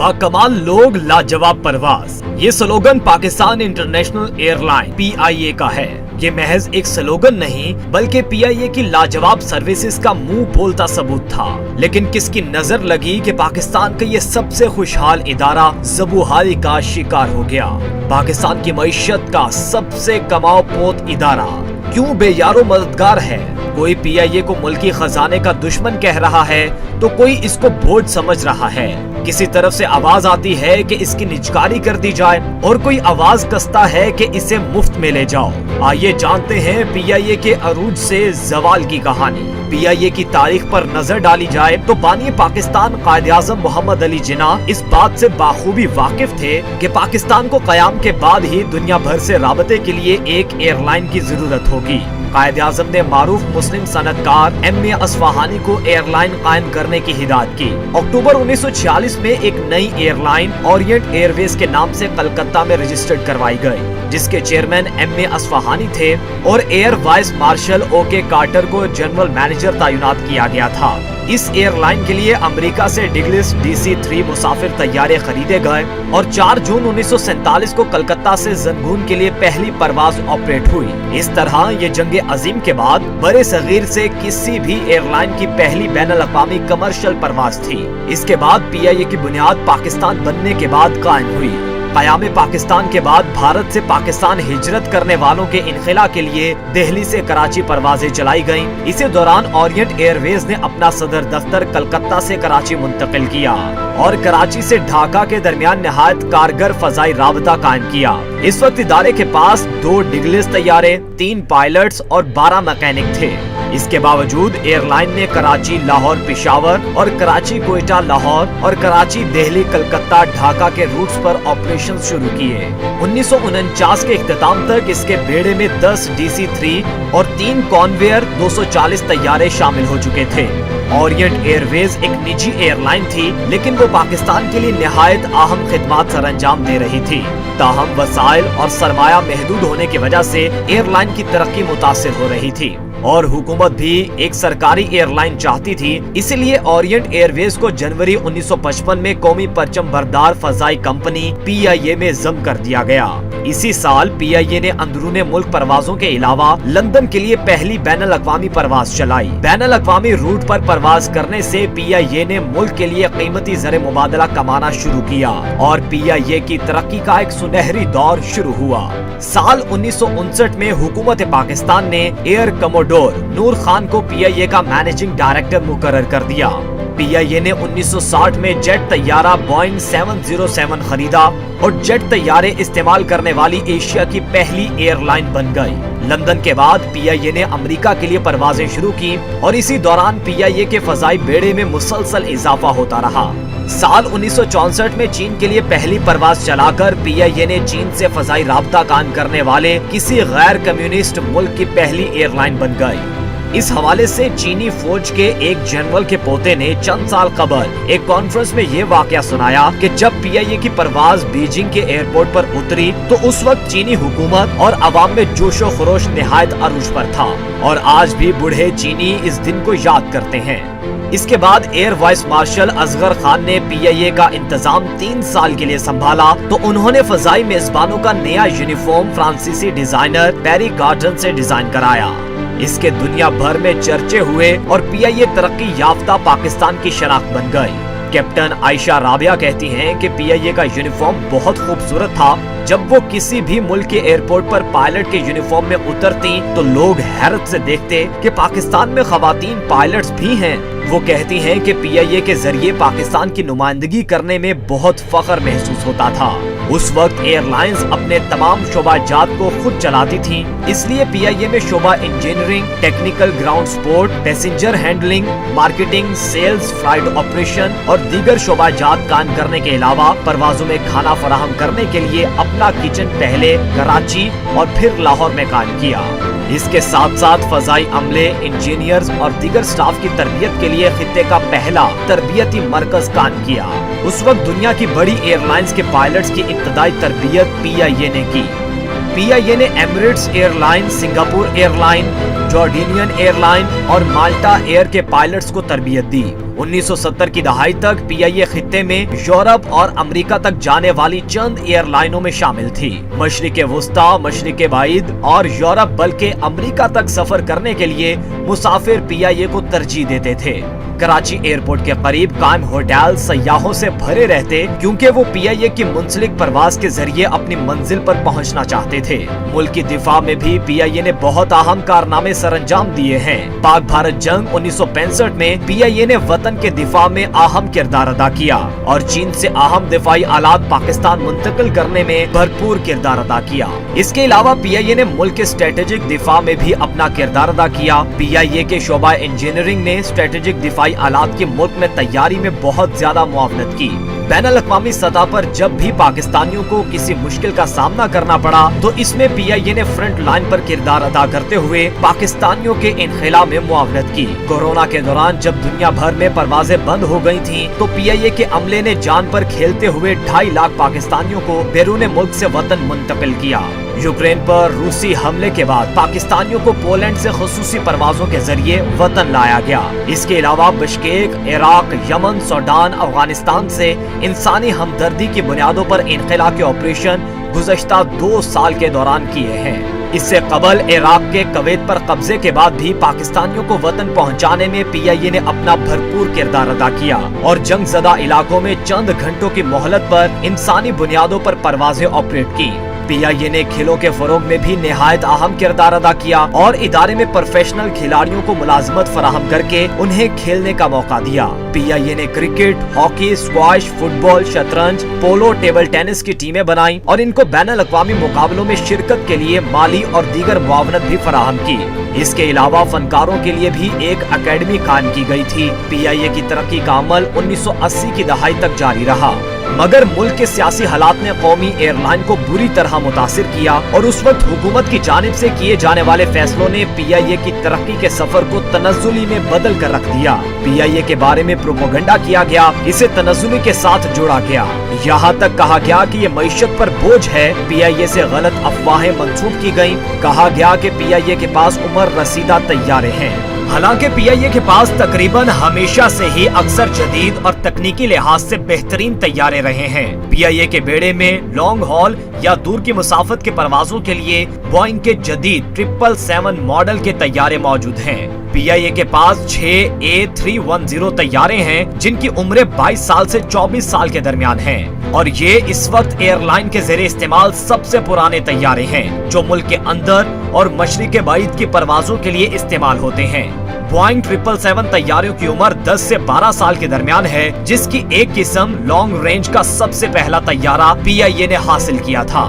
बाकमाल लोग लाजवाब परवाज, ये slogan Pakistan international airline PIA का है। ये महज एक स्लोगन नहीं बल्कि PIA की लाजवाब सर्विसेज का मुंह बोलता सबूत था। लेकिन किसकी नजर लगी कि पाकिस्तान का ये सबसे खुशहाल इदारा ज़बूहाली का शिकार हो गया। पाकिस्तान की मईशत का सबसे कमाओ पोत इदारा क्यों बेयारो मददगार है। कोई PIA को मुल्की खजाने का दुश्मन कह रहा है तो कोई इसको बोझ समझ रहा है। किसी तरफ से आवाज आती है कि इसकी निजकारी कर दी जाए और कोई आवाज कसता है कि इसे मुफ्त में ले जाओ। आइए जानते हैं PIA के अरूज से जवाल की कहानी। PIA की तारीख पर नजर डाली जाए तो बानी पाकिस्तान कायद-ए-आज़म मोहम्मद अली जिन्ना इस बात से बाखूबी वाकिफ थे कि पाकिस्तान को कयाम के बाद ही दुनिया भर से राबते के लिए एक एयरलाइन की जरूरत होगी। कायद-ए-आज़म ने मारूफ मुस्लिम सनतकार MA अस्फहानी को एयरलाइन कायम करने की हिदायत की। अक्टूबर 1946 में एक नई एयरलाइन ओरिएंट एयरवेज के नाम से कलकत्ता में रजिस्टर्ड करवाई गई, जिसके चेयरमैन MA अस्फहानी थे और air vice marshal OK Carter को जनरल मैनेजर तैनात किया गया था। इस एयरलाइन के लिए अमेरिका से डिगलिस DC-3 मुसाफिर तैयारे खरीदे गए और 4 जून 1947 को कलकत्ता से जंगून के लिए पहली परवाज ऑपरेट हुई। इस तरह ये जंग अजीम के बाद बड़े सगीर से किसी भी एयरलाइन की पहली बैनुल-अक़वामी कमर्शियल परवाज थी। इसके बाद PIA की बुनियाद पाकिस्तान बनने के बाद कायम हुई। क़याम पाकिस्तान के बाद भारत से पाकिस्तान हिजरत करने वालों के इनखिला के लिए दिल्ली से कराची परवाजें चलाई गईं। इसी दौरान ओरिएंट एयरवेज ने अपना सदर दफ्तर कलकत्ता से कराची मुंतकिल किया और कराची से ढाका के दरमियान निहायत कारगर फजाई राबता कायम किया। इस वक्त इदारे के पास 2 डिगलिस तैयारे, 3 पायलट्स और 12 मैकेनिक थे। इसके बावजूद एयरलाइन ने कराची लाहौर पेशावर और कराची कोयटा लाहौर और कराची दिल्ली कलकत्ता ढाका के रूट्स पर ऑपरेशन शुरू किए। 1949 के इख्तिताम तक इसके बेड़े में 10 DC-3 और 3 कॉन्वेयर 240 तैयारे शामिल हो चुके थे। ओरिएंट एयरवेज एक निजी एयरलाइन थी, लेकिन वो पाकिस्तान के लिए निहायत अहम खिदमात सरअंजाम दे रही थी। ताहम वसाइल और सरमाया महदूद होने की वजह से एयरलाइन की तरक्की मुतासिर हो रही थी और हुकूमत भी एक सरकारी एयरलाइन चाहती थी। इसलिए ओरिएंट एयरवेज को जनवरी 1955 में कौमी परचम बरदार फजाई कंपनी PIA में जम कर दिया गया। इसी साल PIA ने अंदरूने मुल्क परवाजों के अलावा लंदन के लिए पहली बैनुल-अक़वामी परवाज चलाई। बैनुल-अक़वामी रूट पर परवाज करने से PIA ने मुल्क के लिए कीमती ज़र मुबादला कमाना शुरू किया और PIA की तरक्की का एक सुनहरी दौर शुरू हुआ। साल 1959 में हुकूमत पाकिस्तान ने एयर कमोडोर नूर खान को PIA का मैनेजिंग डायरेक्टर मुकर्रर कर दिया। PIA ने 1960 में जेट तैयारा बोइंग 707 खरीदा और जेट तैयारे इस्तेमाल करने वाली एशिया की पहली एयरलाइन बन गई। लंदन के बाद PIA ने अमेरिका के लिए परवाजें शुरू की और इसी दौरान PIA के फजाई बेड़े में मुसलसल इजाफा होता रहा। साल 1964 में चीन के लिए पहली परवाज चलाकर PIA ने चीन से फजाई राबता कायम करने वाले किसी गैर कम्युनिस्ट मुल्क की पहली एयरलाइन बन गई। इस हवाले से चीनी फौज के एक जनरल के पोते ने चंद साल कबल एक कॉन्फ्रेंस में ये वाकया सुनाया कि जब PIA की परवाज बीजिंग के एयरपोर्ट पर उतरी तो उस वक्त चीनी हुकूमत और अवाम में जोशो खरोश निहायत अरूज पर था और आज भी बूढ़े चीनी इस दिन को याद करते हैं। इसके बाद air vice marshal Asghar Khan ने PIA का इंतजाम 3 साल के लिए संभाला तो उन्होंने फजाई मेजबानों का नया यूनिफॉर्म फ्रांसीसी डिजाइनर पेरी गार्डन से डिजाइन कराया। इसके दुनिया भर में चर्चे हुए और PIA तरक्की याफ्ता पाकिस्तान की शनाख्त बन गई। कैप्टन आयशा राबिया कहती हैं कि PIA का यूनिफॉर्म बहुत खूबसूरत था। जब वो किसी भी मुल्क के एयरपोर्ट पर पायलट के यूनिफॉर्म में उतरती तो लोग हैरत से देखते कि पाकिस्तान में खवातीन पायलट्स भी हैं। वो कहती हैं कि PIA के जरिए पाकिस्तान की नुमाइंदगी करने में बहुत फख्र महसूस होता था। उस वक्त एयरलाइंस अपने तमाम शोबाजात को खुद चलाती थीं, इसलिए PIA में शोबा engineering, technical ground support, passenger handling, marketing, sales, flight operation और दीगर शोबाजात कायम करने के अलावा परवाजों में खाना फराहम करने के लिए अपना किचन पहले कराची और फिर लाहौर में कायम किया। इसके साथ साथ फजाई अमले, इंजीनियर्स और दीगर स्टाफ की तरबियत के लिए खित्ते का पहला तरबियती मरकज कायम किया। उस वक्त दुनिया की बड़ी एयरलाइंस के पायलट्स की इब्तदाई तरबियत PIA ने की। PIA ने Emirates airline, Singapore airline, Jordanian airline और माल्टा एयर के पायलट्स को तरबियत दी। 1970 की दहाई तक PIA खित्ते में यूरोप और अमेरिका तक जाने वाली चंद एयरलाइनों में शामिल थी। मशरिक़े वुस्ता, मशरिक़े बाइद और यूरोप बल्कि अमेरिका तक सफर करने के लिए मुसाफिर PIA को तरजीह देते थे। कराची एयरपोर्ट के करीब कायम होटल सयाहों से भरे रहते क्योंकि वो PIA की मुंसलिक परवाज के जरिए अपनी मंजिल पर पहुंचना चाहते थे। मुल्क की दिफा में भी PIA ने बहुत अहम कारनामे सरअंजाम दिए हैं। पाक भारत जंग 1965 में PIA ने वतन के दिफा में अहम किरदार अदा किया और चीन से अहम दिफाई आलात पाकिस्तान मुंतकिल करने में भरपूर किरदार अदा किया। इसके अलावा PIA ने मुल्क के स्ट्रेटेजिक दिफा में भी अपना किरदार अदा किया। PIA के शोबा इंजीनियरिंग ने स्ट्रेटेजिक दिफाई आलात की मुल्क में तैयारी में बहुत ज्यादा मुआवनत की। बैनुल-अक़वामी सतह पर जब भी पाकिस्तानियों को किसी मुश्किल का सामना करना पड़ा तो इसमें PIA ने फ्रंट लाइन पर किरदार अदा करते हुए पाकिस्तानियों के इनखिला में मुआवनत की। कोरोना के दौरान जब दुनिया भर में परवाजें बंद हो गई थीं, तो PIA के अमले ने जान पर खेलते हुए 2.5 लाख पाकिस्तानियों को बैरून मुल्क से वतन मुंतकिल किया। यूक्रेन पर रूसी हमले के बाद पाकिस्तानियों को पोलैंड से खुसूसी परवाजों के जरिए वतन लाया गया। इसके अलावा Bishkek, Iraq, Yemen, Sudan, Afghanistan से इंसानी हमदर्दी की बुनियादों पर इनखिला के ऑपरेशन गुज़श्ता 2 साल के दौरान किए हैं। इससे कबल इराक के कुवैत पर कब्जे के बाद भी पाकिस्तानियों को वतन पहुंचाने में PIA ने अपना भरपूर किरदार अदा किया और जंगज़दा इलाकों में चंद घंटों की मोहलत पर इंसानी बुनियादों पर परवाजें ऑपरेट की। PIA ने खेलों के फरोग में भी निहायत अहम किरदार अदा किया और इदारे में प्रोफेशनल खिलाड़ियों को मुलाजमत फराहम करके उन्हें खेलने का मौका दिया। PIA ने क्रिकेट, हॉकी, स्क्वाश, फुटबॉल, शतरंज, पोलो, टेबल टेनिस की टीमें बनाई और इनको बैनुल-अक़वामी मुकाबलों में शिरकत के लिए माली और दीगर मुआवनत भी फराहम की। इसके अलावा फनकारों के लिए भी एक अकेडमी कायम की गई थी। PIA की तरक्की का अमल 1980 की दहाई तक जारी रहा, मगर मुल्क के सियासी हालात ने कौमी एयरलाइन को बुरी तरह मुतासिर किया और उस वक्त हुकूमत की जानिब से किए जाने वाले फैसलों ने PIA की तरक्की के सफर को तनज़्ज़ुली में बदल कर रख दिया। PIA के बारे में प्रोपेगेंडा किया गया, इसे तनज़्ज़ुली के साथ जोड़ा गया। यहाँ तक कहा गया कि ये मईशत पर बोझ है। PIA से गलत अफवाहें मंसूब की गयी। कहा गया कि PIA के पास उम्र रसीदा तैयारे हैं। हालांकि PIA के पास तकरीबन हमेशा से ही अक्सर जदीद और तकनीकी लिहाज से बेहतरीन तैयारे रहे हैं। PIA के बेड़े में लॉन्ग हॉल या दूर की मुसाफत के परवाजों के लिए बोइंग के जदीद 777 मॉडल के तैयारे मौजूद हैं। PIA के पास 6 A310 तैयारे हैं जिनकी उम्र 22 साल से 24 साल के दरमियान है और ये इस वक्त एयरलाइन के ज़रिए इस्तेमाल सबसे पुराने तैयारे हैं जो मुल्क के अंदर और मशरिक़े बाइद की परवाजों के लिए इस्तेमाल होते हैं। बोइंग 777 तैयारों की उम्र 10 से 12 साल के दरमियान है, जिसकी एक किस्म लॉन्ग रेंज का सबसे पहला तैयारा PIA ने हासिल किया था।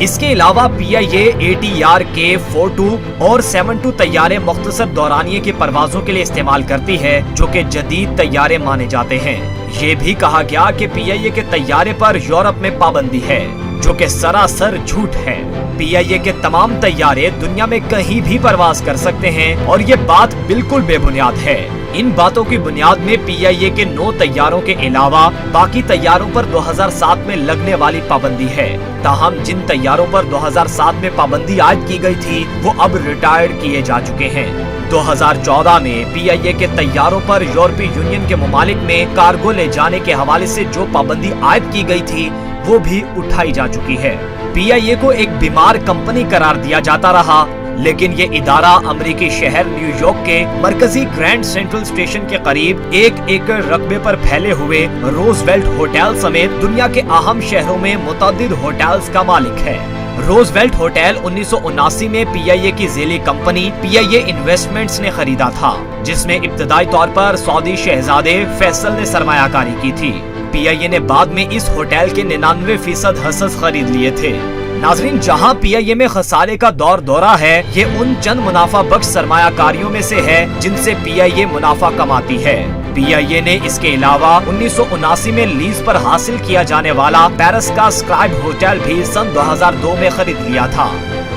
इसके अलावा PIA ATR K42 और 72 तैयारे मुख्तसर दौरानिये की परवाजों के लिए इस्तेमाल करती है जो कि जदीद तैयारे माने जाते हैं। ये भी कहा गया कि PIA के तैयारे पर यूरोप में पाबंदी है, जो कि सरासर झूठ है। PIA के तमाम तैयारे दुनिया में कहीं भी परवाज कर सकते हैं और ये बात बिल्कुल बेबुनियाद है। इन बातों की बुनियाद में PIA के 9 तैयारों के अलावा बाकी तैयारों पर 2007 में लगने वाली पाबंदी है। ताहम जिन तैयारों पर 2007 में पाबंदी आयद की गई थी वो अब रिटायर्ड किए जा चुके हैं। 2014 में PIA के तैयारों पर यूरोपीय यूनियन के ममालिक में कार्गो ले जाने के हवाले से जो पाबंदी आयद की गई थी वो भी उठाई जा चुकी है। PIA को एक बीमार कंपनी करार दिया जाता रहा, लेकिन ये इदारा अमेरिकी शहर न्यूयॉर्क के मरकजी ग्रैंड सेंट्रल स्टेशन के करीब 1 एकड़ रकबे पर फैले हुए रोजवेल्ट होटल समेत दुनिया के अहम शहरों में मुतअद्दिद होटल्स का मालिक है। रोजवेल्ट होटल 1979 में PIA की ज़ेली कंपनी PIA इन्वेस्टमेंट्स ने खरीदा था, जिसमें इब्तदाई तौर पर सऊदी शहजादे फैसल ने सरमायाकारी की थी। PIA ने बाद में इस होटल के 99% हस्स खरीद लिए थे। नाजरीन, जहां PIA में खसारे का दौरा है, ये उन चंद मुनाफा बख्श सरमायाकारियों में से है जिनसे PIA मुनाफा कमाती है। PIA ने इसके अलावा 1979 में लीज पर हासिल किया जाने वाला पेरिस का स्काई होटल भी सन 2002 में खरीद लिया था।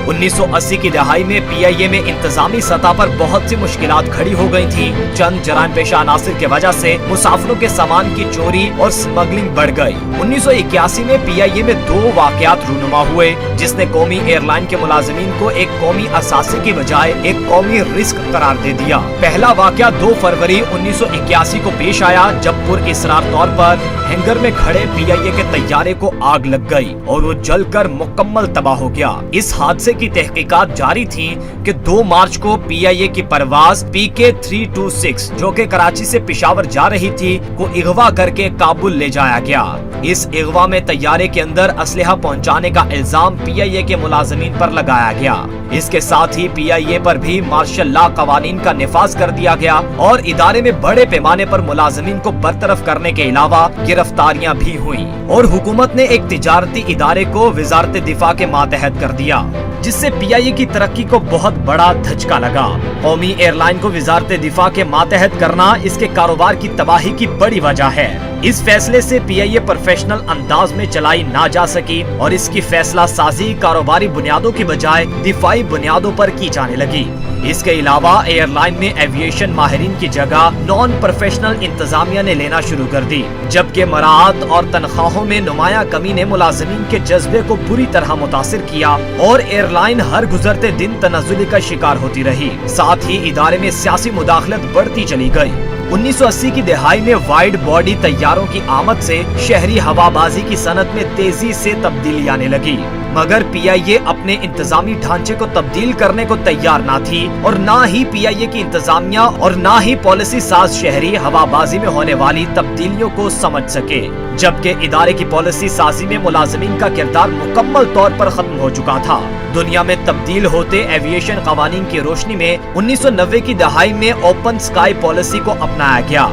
1980 की दहाई में PIA में इंतजामी सतह पर बहुत सी मुश्किलात खड़ी हो गई थी। चंद जराइम पेशा अनासिर की वजह से मुसाफिरों के सामान की चोरी और स्मगलिंग बढ़ गई। 1981 में PIA में 2 वाकयात रूनुमा हुए, जिसने कौमी एयरलाइन के मुलाजिमीन को एक कौमी असासे की बजाय एक कौमी रिस्क करार दे दिया। पहला वाकया 2 फरवरी 1981 को पेश आया, जब पुरइसरार तौर पर हैंगर में खड़े PIA के तैयारे को आग लग गई और वो जलकर मुकम्मल तबाह हो गया। इस हादसे की तहकीकात जारी थी कि 2 मार्च को PIA की परवाज PK 326 जो कि कराची से पेशावर जा रही थी को अगवा करके काबुल ले जाया गया। इस अगवा में तैयारे के अंदर असलहा पहुंचाने का इल्जाम PIA के मुलाजिमीन पर लगाया गया। इसके साथ ही PIA पर भी मार्शल लॉ कवानीन का निफाज कर दिया गया और इदारे में बड़े पैमाने पर मुलाजिमीन को बरतरफ करने के अलावा गिरफ्तारियां भी हुई और हुकूमत ने एक तिजारती इदारे को वजारत दिफा के मातहत कर दिया, जिससे PIA की तरक्की को बहुत बड़ा धचका लगा। कौमी एयरलाइन को वजारत दिफा के मातहत करना इसके कारोबार की तबाही की बड़ी वजह है। इस फैसले से PIA प्रोफेशनल अंदाज में चलाई ना जा सकी और इसकी फैसला साजी कारोबारी बुनियादों की बजाय दिफाई बुनियादों पर की जाने लगी। इसके अलावा एयरलाइन में एविएशन माहिरीन की जगह नॉन प्रोफेशनल इंतजामिया ने लेना शुरू कर दी, जबकि मराहत और तनख्वाहों में नुमाया कमी ने मुलाजिमीन के जज्बे को बुरी तरह मुतासिर किया और एयरलाइन हर गुजरते दिन तनज़्ज़ुली का शिकार होती रही। साथ ही इदारे में सियासी मुदाखलत बढ़ती चली गई। 1980 की दहाई में वाइड बॉडी तैयारों की आमद से शहरी हवाबाजी की सनत में तेजी से तब्दीली आने लगी, मगर PIA अपने इंतजामी ढांचे को तब्दील करने को तैयार ना थी और ना ही PIA की इंतजामिया और ना ही पॉलिसी साज शहरी हवाबाजी में होने वाली तब्दीलियों को समझ सके, जबकि इदारे की पॉलिसी साजी में मुलाजिमीन का किरदार मुकम्मल तौर पर खत्म हो चुका था। दुनिया में तब्दील होते एविएशन कवानीन की रोशनी में 1990 की दहाई में ओपन स्काई पॉलिसी को अपनाया गया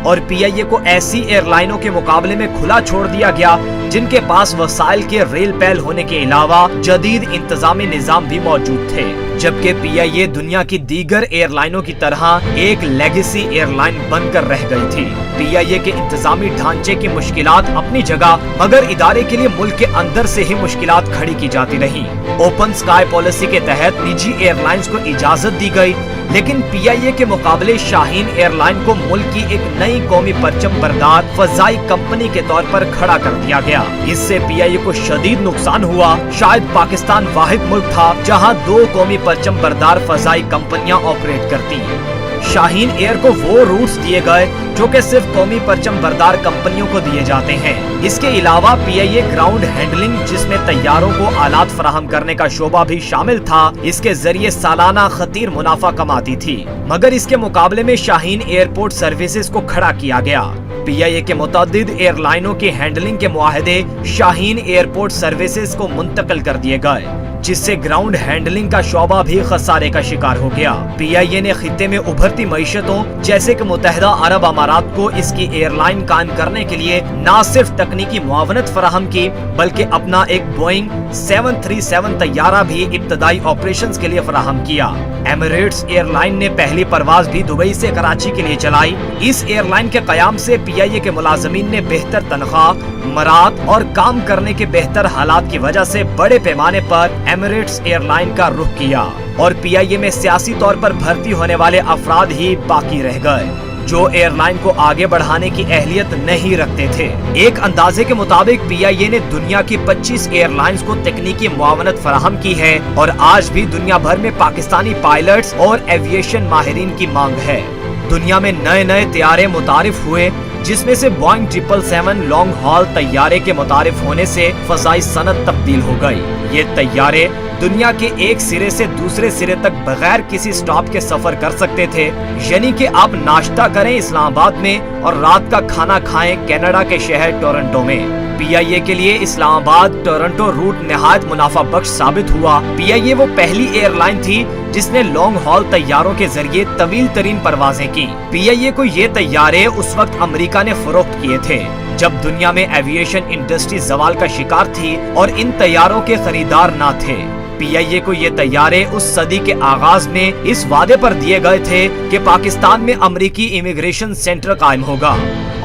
और PIA को ऐसी एयरलाइनों के मुकाबले में खुला छोड़ दिया गया जिनके पास वसाइल के रेल पैल होने के अलावा जदीद इंतजामी निजाम भी मौजूद थे, जबकि PIA दुनिया की दीगर एयरलाइनों की तरह एक लेगेसी एयरलाइन बनकर रह गई थी। PIA के इंतजामी ढांचे की मुश्किलात अपनी जगह, मगर इदारे के लिए मुल्क के अंदर से ही मुश्किलात खड़ी की जाती रही। ओपन स्काई पॉलिसी के तहत निजी एयरलाइंस को इजाजत दी गई, लेकिन PIA के मुकाबले शाहीन एयरलाइन को मुल्क की एक नई कौमी परचम बरदार फजाई कंपनी के तौर पर खड़ा कर दिया गया। इससे PIA को शदीद नुकसान हुआ। शायद पाकिस्तान वाहिद मुल्क था जहां 2 कौमी परचम बरदार फजाई कंपनियां ऑपरेट करती। शाहीन एयर को वो रूट्स दिए गए जो कि सिर्फ कौमी परचम बरदार कंपनियों को दिए जाते हैं। इसके अलावा PIA ग्राउंड हैंडलिंग, जिसमें तैयारों को आलात फराहम करने का शोबा भी शामिल था, इसके जरिए सालाना खतीर मुनाफा कमाती थी, मगर इसके मुकाबले में शाहीन एयरपोर्ट सर्विसेज को खड़ा किया गया। PIA के मुतअद्दिद एयरलाइनों के हैंडलिंग के मुआहदे शाहीन एयरपोर्ट सर्विसेज को मुंतकिल कर दिए गए, जिससे ग्राउंड हैंडलिंग का शोबा भी खसारे का शिकार हो गया। PIA ने खित्ते में उभरती मईशतों जैसे कि मुत्तहिदा अरब अमारात को इसकी एयरलाइन कायम करने के लिए न सिर्फ तकनीकी मुआवनत फराहम की, बल्कि अपना एक बोइंग 737 तैयारा भी इब्तदाई ऑपरेशंस के लिए फराहम किया। एमिरेट्स एयरलाइन ने पहली परवाज भी दुबई से कराची के लिए चलाई। इस एयरलाइन के कयाम से PIA के मुलाजिमीन ने बेहतर तनख्वाह, मरात और काम करने के बेहतर हालात की वजह से बड़े पैमाने पर एमिरेट्स एयरलाइन का रुख किया और PIA में सियासी तौर पर भर्ती होने वाले अफराद ही बाकी रह गए जो एयरलाइन को आगे बढ़ाने की अहलियत नहीं रखते थे। एक अंदाजे के मुताबिक PIA ने दुनिया की 25 एयरलाइंस को तकनीकी मुआवनत फराहम की है और आज भी दुनिया भर में पाकिस्तानी पायलट्स और एविएशन माहिरीन की मांग है। दुनिया में नए नए तैयारे मुतारिफ हुए, जिसमें से बोइंग 777 लॉन्ग हॉल तैयारे के मुतारिफ होने से फजाई सनत तब्दील हो गई। ये तैयारे दुनिया के एक सिरे से दूसरे सिरे तक बगैर किसी स्टॉप के सफर कर सकते थे, यानी कि आप नाश्ता करें इस्लामाबाद में और रात का खाना खाएं कनाडा के शहर टोरंटो में। PIA के लिए इस्लामाबाद टोरंटो रूट निहायत मुनाफा बख्श साबित हुआ। PIA वो पहली एयरलाइन थी जिसने लॉन्ग हॉल तैयारों के जरिए तवील तरीन परवाजें की। PIA को ये तैयारे उस वक्त अमेरिका ने फरोख्त किए थे जब दुनिया में एविएशन इंडस्ट्री जवाल का शिकार थी और इन तैयारों के खरीदार ना थे। PIA को ये तैयारे उस सदी के आगाज में इस वादे पर दिए गए थे कि पाकिस्तान में अमेरिकी इमिग्रेशन सेंटर कायम होगा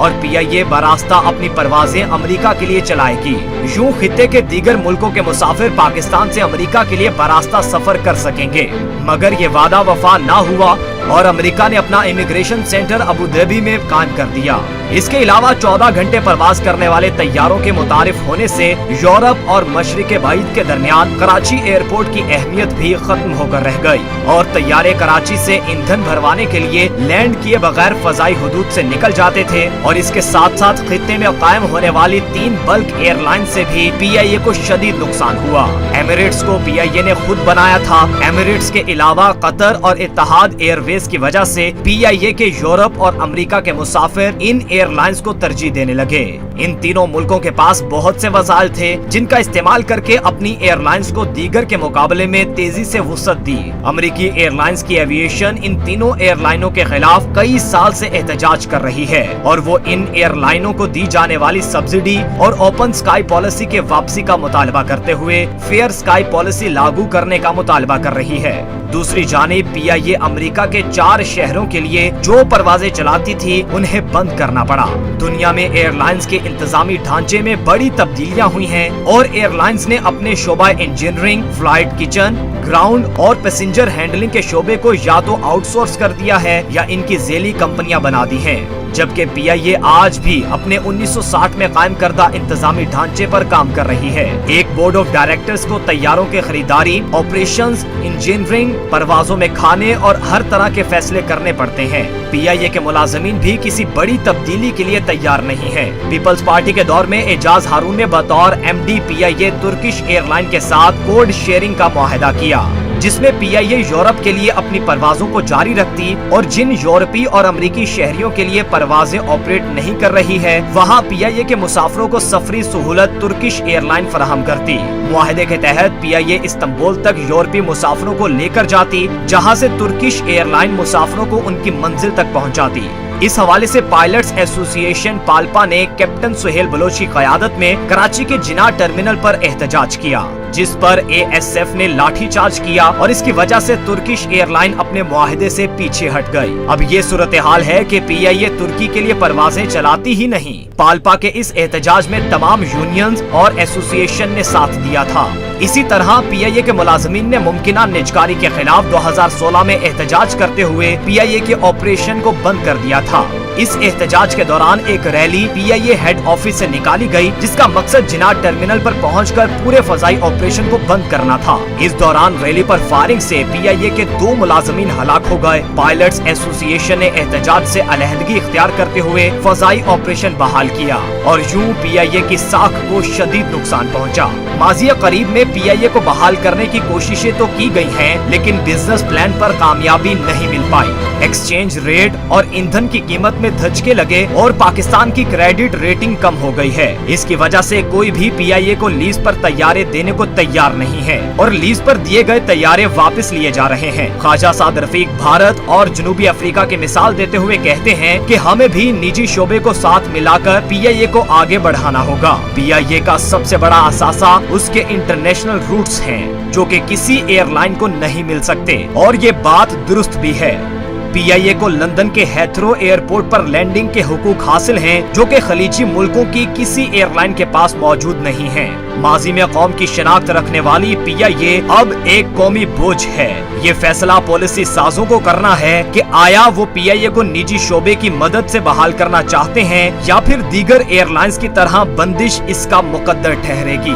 और PIA बरास्ता अपनी परवाजें अमेरिका के लिए चलाएगी। यूं खित्ते के दीगर मुल्कों के मुसाफिर पाकिस्तान से अमेरिका के लिए बरास्ता सफर कर सकेंगे। मगर ये वादा वफा ना हुआ और अमेरिका ने अपना इमिग्रेशन सेंटर अबू धाबी में कायम कर दिया। इसके अलावा 14 घंटे परवाज करने वाले तैयारों के मुतारिफ होने से यूरोप और मशरिक बईद के दरमियान कराची एयरपोर्ट की अहमियत भी खत्म होकर रह गई और तैयारे कराची से ईंधन भरवाने के लिए लैंड किए बगैर फजाई हुदूद से निकल जाते थे और इसके साथ साथ खित्ते में कायम होने वाली 3 बल्क एयरलाइन से भी PIA को शदीद नुकसान हुआ। एमिरेट्स को PIA ने खुद बनाया था। एमिरेट्स के अलावा कतर और इत्तेहाद एयरवेज की वजह से PIA के यूरोप और अमेरिका के मुसाफिर इन एयरलाइंस को तरजीह देने लगे। इन तीनों मुल्कों के पास बहुत से वसाइल थे जिनका इस्तेमाल करके अपनी एयरलाइंस को दीगर के मुकाबले में तेजी से वुसअत दी। अमेरिकी एयरलाइंस की एविएशन इन तीनों एयरलाइनों के खिलाफ कई साल से एहतजाज कर रही है और वो इन एयरलाइनों को दी जाने वाली सब्सिडी और ओपन स्काई पॉलिसी के वापसी का मुतालबा करते हुए फेयर स्काई पॉलिसी लागू करने का मुतालबा कर रही है। दूसरी जानिब PIA अमेरिका के 4 शहरों के लिए जो परवाजें चलाती थी उन्हें बंद करना पड़ा। दुनिया में एयरलाइंस के इंतजामी ढांचे में बड़ी तब्दीलियां हुई हैं और एयरलाइंस ने अपने शोबा इंजीनियरिंग, फ्लाइट किचन, ग्राउंड और पैसेंजर हैंडलिंग के शोबे को या तो आउटसोर्स कर दिया है या इनकी जेली कंपनियां बना दी हैं। जबकि PIA आज भी अपने 1960 में कायम करदा इंतजामी ढांचे पर काम कर रही है। एक बोर्ड ऑफ डायरेक्टर्स को तैयारों के खरीदारी, ऑपरेशंस, इंजीनियरिंग, परवाजों में खाने और हर तरह के फैसले करने पड़ते हैं। PIA के मुलाजमीन भी किसी बड़ी तब्दीली के लिए तैयार नहीं है। पीपल्स पार्टी के दौर में एजाज हारून ने बतौर MD PIA तुर्किश एयरलाइन के साथ कोड शेयरिंग का मुआहदा किया, जिसमें PIA यूरोप के लिए अपनी परवाजों को जारी रखती और जिन यूरोपीय और अमेरिकी शहरियों के लिए परवाजें ऑपरेट नहीं कर रही है वहां PIA के मुसाफिरों को सफरी सहूलत तुर्किश एयरलाइन फराहम करती। मुआहदे के तहत PIA इस्तांबुल तक यूरोपीय मुसाफिरों को लेकर जाती, जहां से तुर्किश एयरलाइन मुसाफिरों को उनकी मंजिल तक पहुंचाती। इस हवाले से पायलट्स एसोसिएशन पाल्पा ने कैप्टन सुहेल बलोच की क़यादत में कराची के जिना टर्मिनल पर एहतजाज किया, जिस पर ASF ने लाठीचार्ज किया और इसकी वजह से तुर्किश एयरलाइन अपने मुआहदे से पीछे हट गई। अब ये सूरत हाल है कि PIA तुर्की के लिए परवाजें चलाती ही नहीं। पाल्पा के इस एहतजाज में तमाम यूनियंस और एसोसिएशन ने साथ दिया था। इसी तरह PIA के मुलाजमीन ने मुमकिना निजकारी के खिलाफ 2016 में एहतजाज करते हुए PIA के ऑपरेशन को बंद कर दिया था। इस एहतजाज के दौरान एक रैली PIA हेड ऑफिस से निकाली गई, जिसका मकसद जिना टर्मिनल पर पहुंचकर पूरे फजाई ऑपरेशन को बंद करना था। इस दौरान रैली पर फायरिंग से PIA के 2 मुलाजमीन हलाक हो गए। पायलट्स एसोसिएशन ने एहतजाज से अलहदगी इख्तियार करते हुए फजाई ऑपरेशन बहाल किया और यूं PIA की साख को शदीद नुकसान पहुंचा। माज़ी करीब में PIA को बहाल करने की कोशिशें तो की गई हैं, लेकिन बिजनेस प्लान पर कामयाबी नहीं मिल पाई। एक्सचेंज रेट और ईंधन की कीमत में धचके लगे और पाकिस्तान की क्रेडिट रेटिंग कम हो गई है। इसकी वजह से कोई भी PIA को लीज पर तैयारे देने को तैयार नहीं है और लीज पर दिए गए तैयारे वापस लिए जा रहे हैं। ख्वाजा साद रफीक भारत और जनूबी अफ्रीका की मिसाल देते हुए कहते हैं कि हमें भी निजी शोबे को साथ मिलाकर PIA को आगे बढ़ाना होगा। PIA का सबसे बड़ा असासा उसके इंटरनेशनल रूट्स हैं, जो कि किसी एयरलाइन को नहीं मिल सकते और ये बात दुरुस्त भी है। PIA को लंदन के हेथरो एयरपोर्ट पर लैंडिंग के हुकूक हासिल हैं, जो कि खलीजी मुल्कों की किसी एयरलाइन के पास मौजूद नहीं हैं। माजी में कौम की शनाख्त रखने वाली PIA अब एक कौमी बोझ है। ये फैसला पॉलिसी साजों को करना है कि आया वो PIA को निजी शोबे की मदद से बहाल करना चाहते हैं या फिर दीगर एयरलाइंस की तरह बंदिश इसका मुकद्दर ठहरेगी।